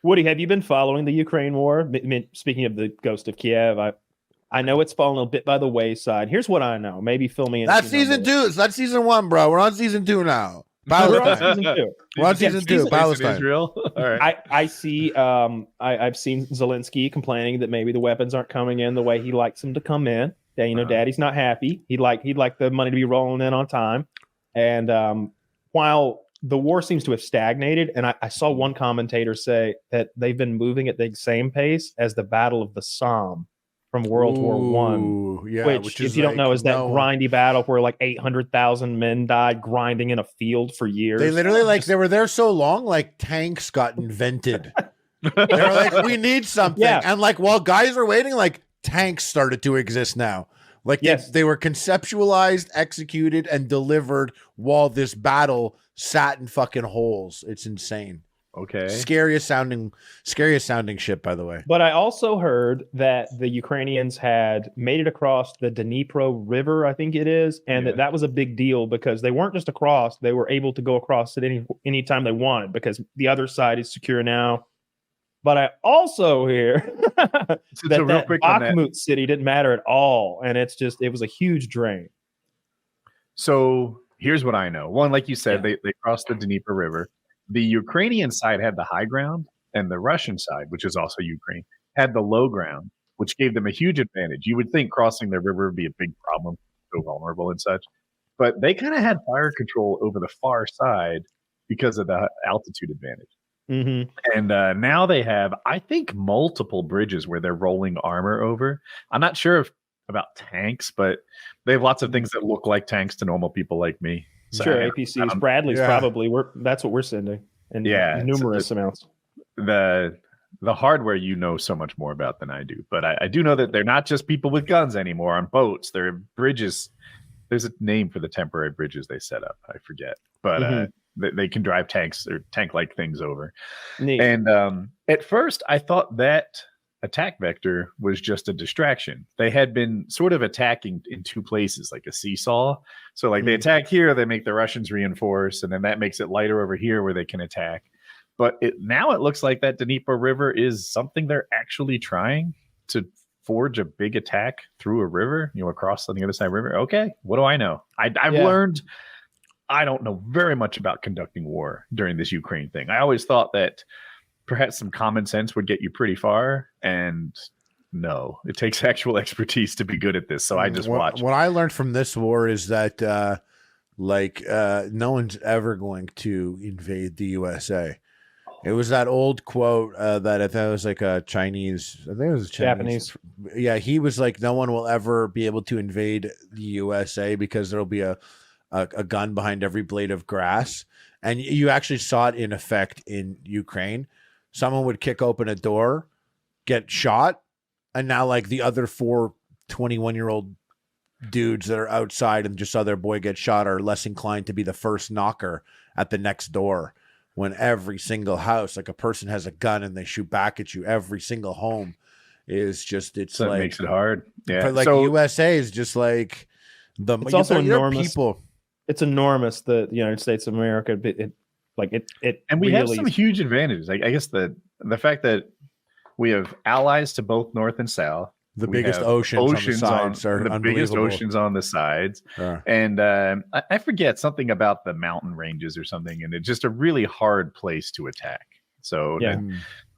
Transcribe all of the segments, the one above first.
Woody, have you been following the Ukraine war? Speaking of the ghost of Kiev, I know it's fallen a bit by the wayside. Here's what I know. Maybe fill me in. That's season 2. That's season 1, bro. We're on season 2 now. We're on season 2. We're on season 2. Palestine. Israel. All right. I see. I've seen Zelensky complaining that maybe the weapons aren't coming in the way he likes them to come in. That, Daddy's not happy. He'd like the money to be rolling in on time. And while the war seems to have stagnated, and I saw one commentator say that they've been moving at the same pace as the Battle of the Somme from World War One, which if you don't know, is that grindy battle where like 800,000 men died grinding in a field for years. They literally they were there so long, like tanks got invented. They were like, we need something, and like while guys are waiting, like tanks started to exist now. Like they were conceptualized, executed, and delivered while this battle sat in fucking holes. It's insane. Okay. Scariest sounding ship, by the way. But I also heard that the Ukrainians had made it across the Dnipro River, I think it is, and that was a big deal because they weren't just across; they were able to go across at any time they wanted because the other side is secure now. But I also hear that Bakhmut city didn't matter at all, and it was a huge drain. So here's what I know. One, like you said, they crossed the Dnieper River. The Ukrainian side had the high ground, and the Russian side, which is also Ukraine, had the low ground, which gave them a huge advantage. You would think crossing the river would be a big problem, so vulnerable and such. But they kind of had fire control over the far side because of the altitude advantage. Mm-hmm. And now they have, I think, multiple bridges where they're rolling armor over. I'm not sure about tanks, but they have lots of things that look like tanks to normal people like me. So sure, APCs, Bradley's probably. That's what we're sending, and numerous amounts. The hardware you know so much more about than I do, but I do know that they're not just people with guns anymore on boats. They're bridges. There's a name for the temporary bridges they set up. I forget, but they can drive tanks or tank-like things over. Neat. And at first, I thought that attack vector was just a distraction. They had been sort of attacking in two places, like a seesaw. So like they attack here, they make the Russians reinforce, and then that makes it lighter over here where they can attack. But now it looks like that Dnieper River is something they're actually trying to forge a big attack through a river, across on the other side of the river. Okay, what do I know? I've learned I don't know very much about conducting war during this Ukraine thing. I always thought that perhaps some common sense would get you pretty far, and no, it takes actual expertise to be good at this. So I just watch. What I learned from this war is that no one's ever going to invade the USA. It was that old quote that I thought was like a Chinese. I think it was Japanese. Yeah, he was like, no one will ever be able to invade the USA because there'll be a gun behind every blade of grass. And you actually saw it in effect in Ukraine. Someone would kick open a door, get shot, and now like the other 4 21-year-old dudes that are outside and just saw their boy get shot are less inclined to be the first knocker at the next door. When every single house, like a person has a gun and they shoot back at you, every single home is just, so it makes it hard. Yeah. But like USA is just like it's also enormous. People. It's enormous, the United States of America. And we have some huge advantages. I guess the fact that we have allies to both north and south. The biggest oceans on the sides are the biggest oceans on the sides. And I forget something about the mountain ranges or something, and it's just a really hard place to attack. So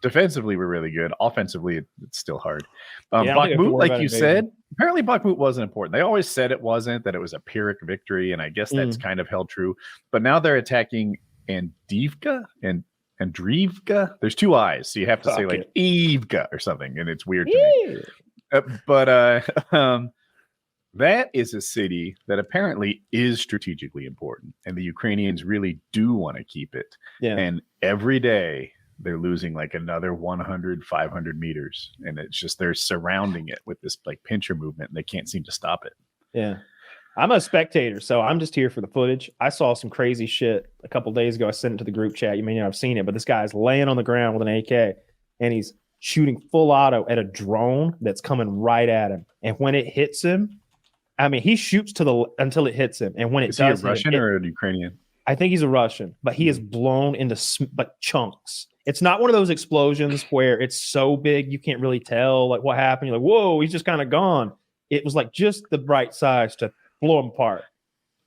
defensively, we're really good. Offensively, it's still hard. Bakhmut, like you said, apparently Bakhmut wasn't important. They always said it wasn't, that it was a Pyrrhic victory, and I guess that's kind of held true. But now they're attacking Andivka and Andrivka. There's 2 I's, so you have to say like Evka or something, and it's weird to me. That is a city that apparently is strategically important, and the Ukrainians really do want to keep it. And every day they're losing like another 100, 500 meters, and it's just they're surrounding it with this like pincher movement, and they can't seem to stop it. Yeah. I'm a spectator, so I'm just here for the footage. I saw some crazy shit a couple days ago. I sent it to the group chat. You may not have seen it, but this guy's laying on the ground with an AK, and he's shooting full auto at a drone that's coming right at him. And when it hits him, I mean, he shoots until it hits him. And when it does, he a Russian or a Ukrainian? I think he's a Russian, but he is blown into chunks. It's not one of those explosions where it's so big you can't really tell like what happened. You're like, whoa, he's just kind of gone. It was like just the right size to blow him apart.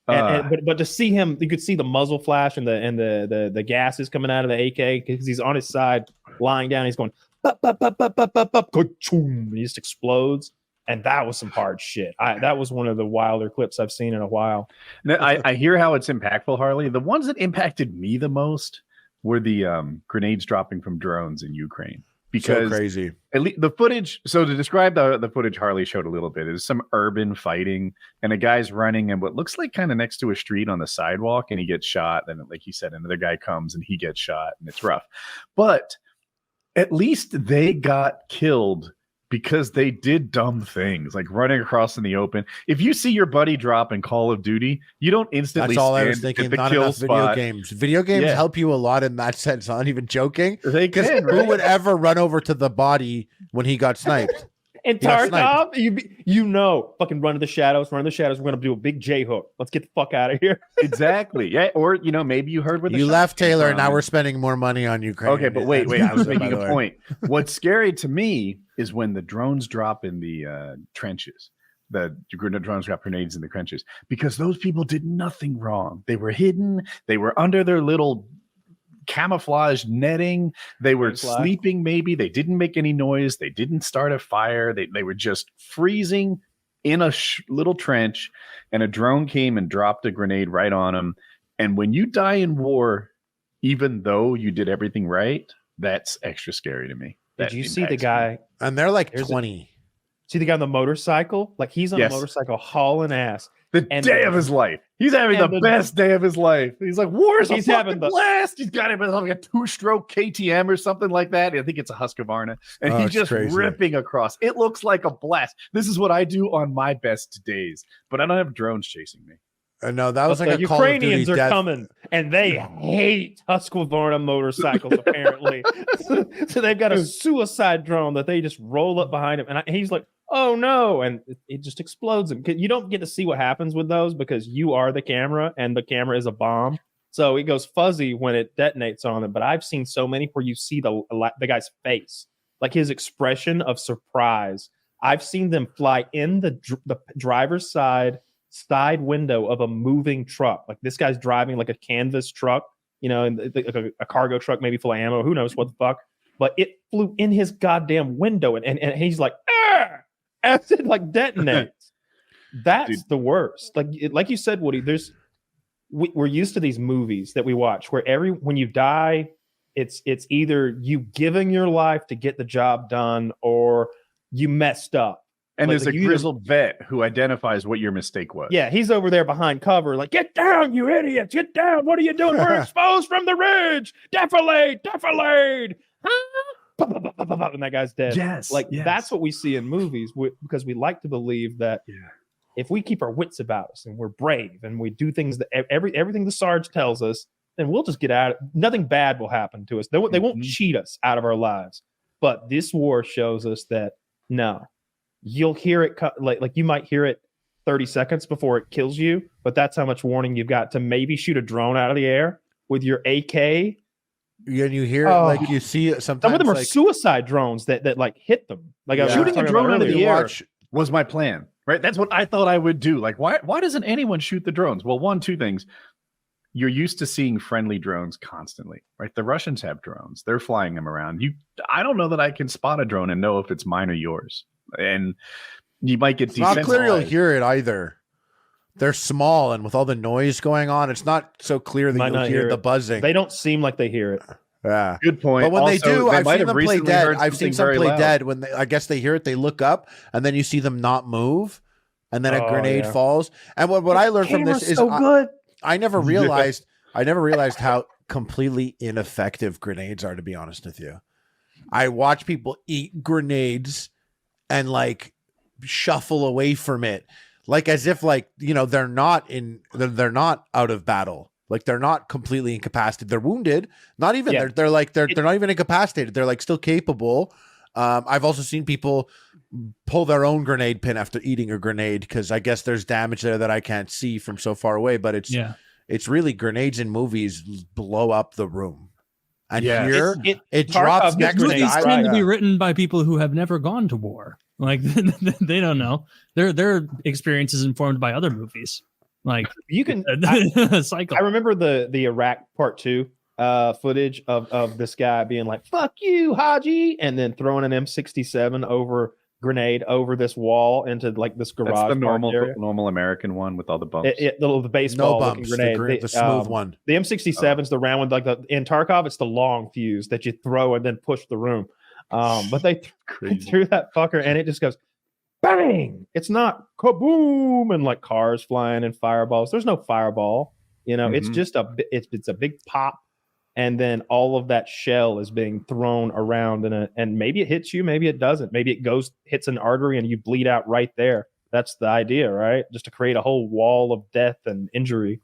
But to see him, you could see the muzzle flash and the gases coming out of the AK because he's on his side lying down. He's going, he just explodes. And that was some hard shit. That was one of the wilder clips I've seen in a while. Now, I hear how it's impactful, Harley. The ones that impacted me the most were the grenades dropping from drones in Ukraine. Because so crazy. At least the footage. So to describe the footage Harley showed a little bit is some urban fighting, and a guy's running and what looks like kind of next to a street on the sidewalk, and he gets shot. Then, like you said, another guy comes and he gets shot, and it's rough. But at least they got killed because they did dumb things like running across in the open. If you see your buddy drop in Call of Duty, you don't instantly. That's all I was thinking. Not enough video games. Video games help you a lot in that sense. I'm not even joking. They can. Who would ever run over to the body when he got sniped? And Tarkov, you know, fucking run to the shadows. We're going to do a big J hook. Let's get the fuck out of here. Exactly. Yeah. Or, you know, maybe you heard where you left, Taylor, and now we're spending more money on Ukraine. Okay, but wait. I was making a point. What's scary to me is when the drones drop in the trenches. The drones drop grenades in the trenches because those people did nothing wrong. They were hidden. They were under their little camouflage netting. They were sleeping. Maybe they didn't make any noise. They didn't start a fire. They were just freezing in a little trench, and a drone came and dropped a grenade right on them. And when you die in war, even though you did everything right, that's extra scary to me. Did you see the guy? And they're like 20. See the guy on the motorcycle? Like he's on a motorcycle hauling ass. The day of his life. He's having the best day of his life. He's like, war's a fucking blast. He's got him like a 2-stroke KTM or something like that. I think it's a Husqvarna. And he's just ripping across. It looks like a blast. This is what I do on my best days. But I don't have drones chasing me. No, that was like the Ukrainians are coming, and they hate Husqvarna motorcycles, apparently. So they've got a suicide drone that they just roll up behind him. And he's like, oh no, and it just explodes him. You don't get to see what happens with those because you are the camera and the camera is a bomb, so it goes fuzzy when it detonates on them. But I've seen so many where you see the guy's face, like his expression of surprise. I've seen them fly in the driver's side window of a moving truck. Like this guy's driving like a canvas truck, you know, and a cargo truck maybe full of ammo, who knows what the fuck, but it flew in his goddamn window, and he's like, as it like detonates. That's the worst. Like you said, Woody, we're used to these movies that we watch where when you die, it's either you giving your life to get the job done or you messed up. And there's a grizzled vet who identifies what your mistake was. Yeah, he's over there behind cover, like, get down, you idiots, get down. What are you doing? We're exposed from the ridge. Defilade. And that guy's dead. Yes. That's what we see in movies because we like to believe that if we keep our wits about us and we're brave and we do things that everything the Sarge tells us, then we'll just get out. Nothing bad will happen to us. They won't cheat us out of our lives. But this war shows us that no. You'll hear it like you might hear it 30 seconds before it kills you, but that's how much warning you've got to maybe shoot a drone out of the air with your AK. And you hear it like you see it sometimes. Some of them are suicide drones that like hit them. Like shooting a drone out of the air was my plan, right? That's what I thought I would do. Like, why doesn't anyone shoot the drones? Well, two things. You're used to seeing friendly drones constantly, right? The Russians have drones. They're flying them around. I don't know that I can spot a drone and know if it's mine or yours. And you might get not clear you'll hear it either. They're small, and with all the noise going on, it's not so clear that you'll hear the buzzing. They don't seem like they hear it. Yeah, good point. But when they do, I've seen them play dead. I've seen some play dead when I guess they hear it, they look up, and then you see them not move, and then a grenade falls. And what I learned from this is good. I never realized how completely ineffective grenades are, to be honest with you. I watch people eat grenades and like shuffle away from it, like as if they're not out of battle, like they're not completely incapacitated. They're wounded, not even they're not even incapacitated. They're like still capable. I've also seen people pull their own grenade pin after eating a grenade because I guess there's damage there that I can't see from so far away. But it's really grenades in movies blow up the room. And Yeah. here it Tarkov drops gets next to grenades Movies the tend to be IRAD. written by people who have never gone to war. Like they don't know. Their experience is informed by other movies. Like You can. cycle. I remember the Iraq Part 2 footage of this guy being like, "Fuck you, Haji," and then throwing an M67 grenade over this wall into like this garage. That's the park area. normal American one with all the bumps. The baseball No looking bumps, grenade. the smooth one. The M67's the round one, like in Tarkov, it's the long fuse that you throw and then push the room. But they threw that fucker and it just goes bang. It's not kaboom and like cars flying and fireballs. There's no fireball. It's just it's a big pop, and then all of that shell is being thrown around and maybe it hits you, maybe it doesn't. Maybe it hits an artery and you bleed out right there. That's the idea, right? Just to create a whole wall of death and injury.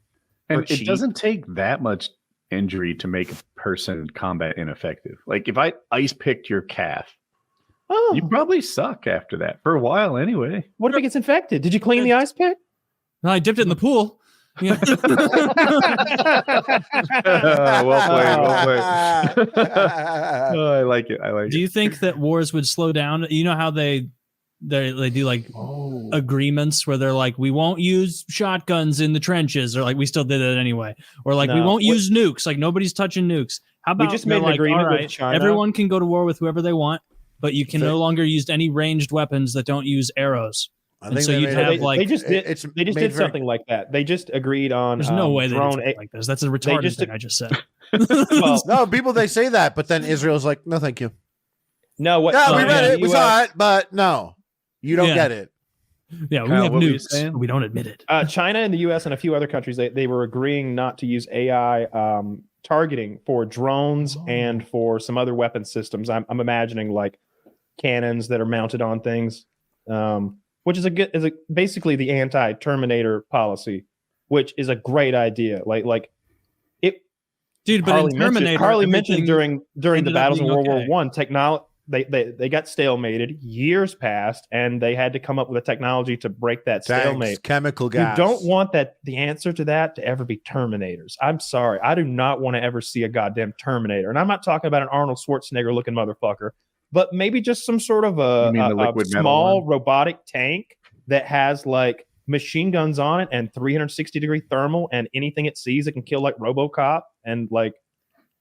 And it doesn't take that much injury to make a person combat ineffective. Like if I ice picked your calf, you probably suck after that for a while anyway. What if it gets infected? Did you clean the ice pick? No, I dipped it in the pool. Yeah. Well played. Oh, I like it. Do you think that wars would slow down? You know how they do like agreements where they're like, we won't use shotguns in the trenches, or like we still did it anyway, or like we won't use nukes, like nobody's touching nukes. How about we just made an agreement with China? Everyone can go to war with whoever they want, but you can no longer use any ranged weapons that don't use arrows. And so you'd have like they just did something like that. They just agreed on. There's no way they did something like this. That's a retarded thing I just said. Well, no, people they say that, but then Israel's like, no, thank you. No, what? Yeah, we read it, we saw it, but no, you don't get it. Yeah, we have nukes. We don't admit it. China and the U.S. and a few other countries they were agreeing not to use AI targeting for drones and for some other weapon systems. I'm imagining like cannons that are mounted on things. Which is basically the anti-Terminator policy, which is a great idea. Like it, dude. But Harley mentioned during the battles in World War I, technology they got stalemated. Years passed, and they had to come up with a technology to break that stalemate. Chemical gas. You don't want the answer to that to ever be Terminators. I'm sorry, I do not want to ever see a goddamn Terminator, and I'm not talking about an Arnold Schwarzenegger looking motherfucker. But maybe just some sort of a small robotic tank that has like machine guns on it and 360-degree thermal, and anything it sees it can kill, like RoboCop, and like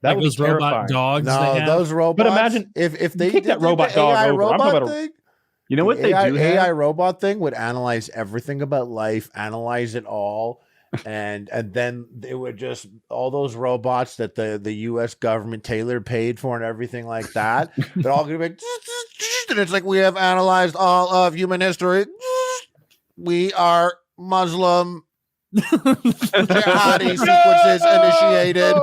that was those robot dogs. No, those robots. But imagine if they kick that robot dog AI over. I'm talking about thing, you know what they do? AI robot thing would analyze everything about life, analyze it all. And then they would just all those robots that the U.S. government tailor paid for and everything like that. They're all gonna be like, and it's like, we have analyzed all of human history. We are Muslim. Jihadi sequences initiated.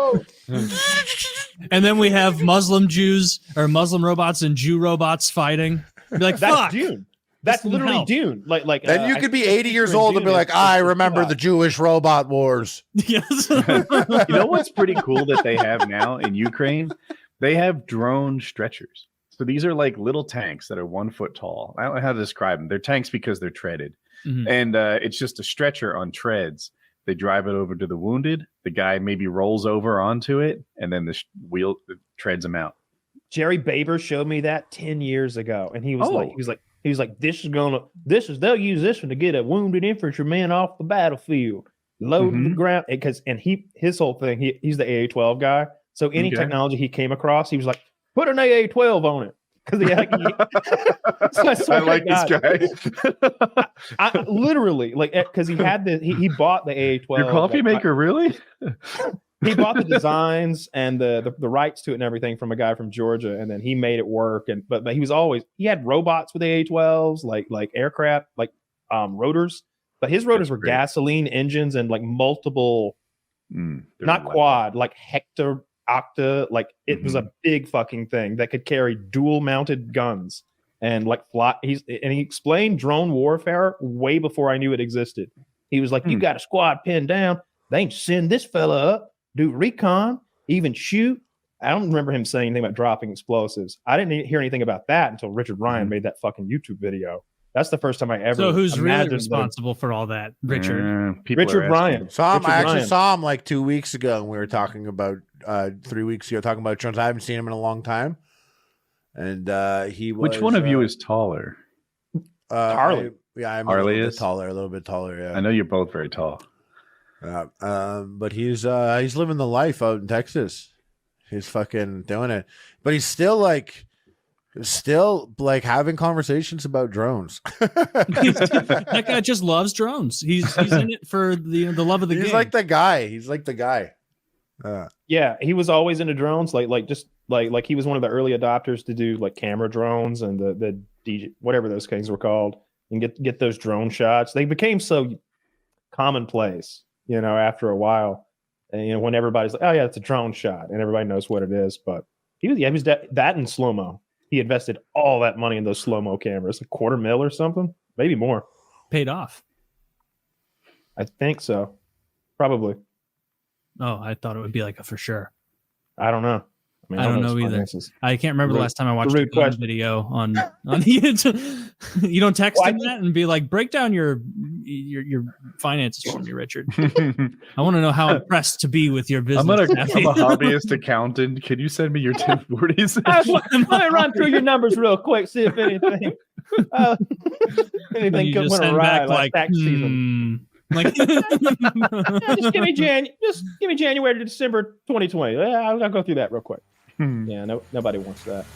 And then we have Muslim Jews or Muslim robots and Jew robots fighting. Be like, fuck. Dune. That's literally Dune. Like then you could be 80 years old and be like, I remember the Jewish robot wars. Yes. You know what's pretty cool that they have now in Ukraine? They have drone stretchers. So these are like little tanks that are 1 foot tall. I don't know how to describe them. They're tanks because they're treaded. Mm-hmm. And it's just a stretcher on treads. They drive it over to the wounded. The guy maybe rolls over onto it, and then the wheel treads him out. Jerry Baber showed me that 10 years ago, and he was like, they'll use this one to get a wounded infantryman off the battlefield, load the ground, his whole thing, he's the AA-12 guy. So any technology he came across, he was like, put an AA-12 on it. Because I like this guy. I literally because he had he bought the AA-12. Your coffee maker, really? He bought the designs and the rights to it and everything from a guy from Georgia, and then he made it work. But he had robots with AA-12s, like aircraft, rotors. But his rotors were gasoline engines and like multiple, not quad, like hector. Octa, it was a big fucking thing that could carry dual mounted guns and fly. He explained drone warfare way before I knew it existed. He was like, you got a squad pinned down, they ain't send this fella up, do recon, even shoot. I don't remember him saying anything about dropping explosives. I didn't hear anything about that until Richard Ryan made that fucking YouTube video. That's the first time I ever. So who's really responsible for all that? Richard. Richard Ryan. I actually saw him like 2 weeks ago, and we were talking about 3 weeks ago talking about drones. I haven't seen him in a long time. And he was. Which one of you is taller? Harley. I'm Harley a is little bit taller. Yeah, I know you're both very tall. but he's living the life out in Texas. He's fucking doing it, but he's still like having conversations about drones. That guy just loves drones. He's in it for the love of the game. He's like the guy. Yeah, he was always into drones. Like he was one of the early adopters to do like camera drones and the DJ, whatever those things were called, and get those drone shots. They became so commonplace, after a while. And when everybody's like, "Oh yeah, it's a drone shot," and everybody knows what it is. But he was that in slow mo. He invested all that money in those slow mo cameras, $250,000 or something, maybe more. Paid off. I think so, probably. Oh, I thought it would be like a for sure. I don't know. I don't know either. finances. I can't remember the last time I watched a gun video on YouTube. You don't text him that and be like, break down your finances for me, Richard. I want to know how impressed to be with your business. I'm a hobbyist accountant. Can you send me your 1040s? Let me run through your numbers real quick, see if anything could went awry like tax season. Like, just give me January to December 2020. I'll go through that real quick. Yeah, nobody wants that.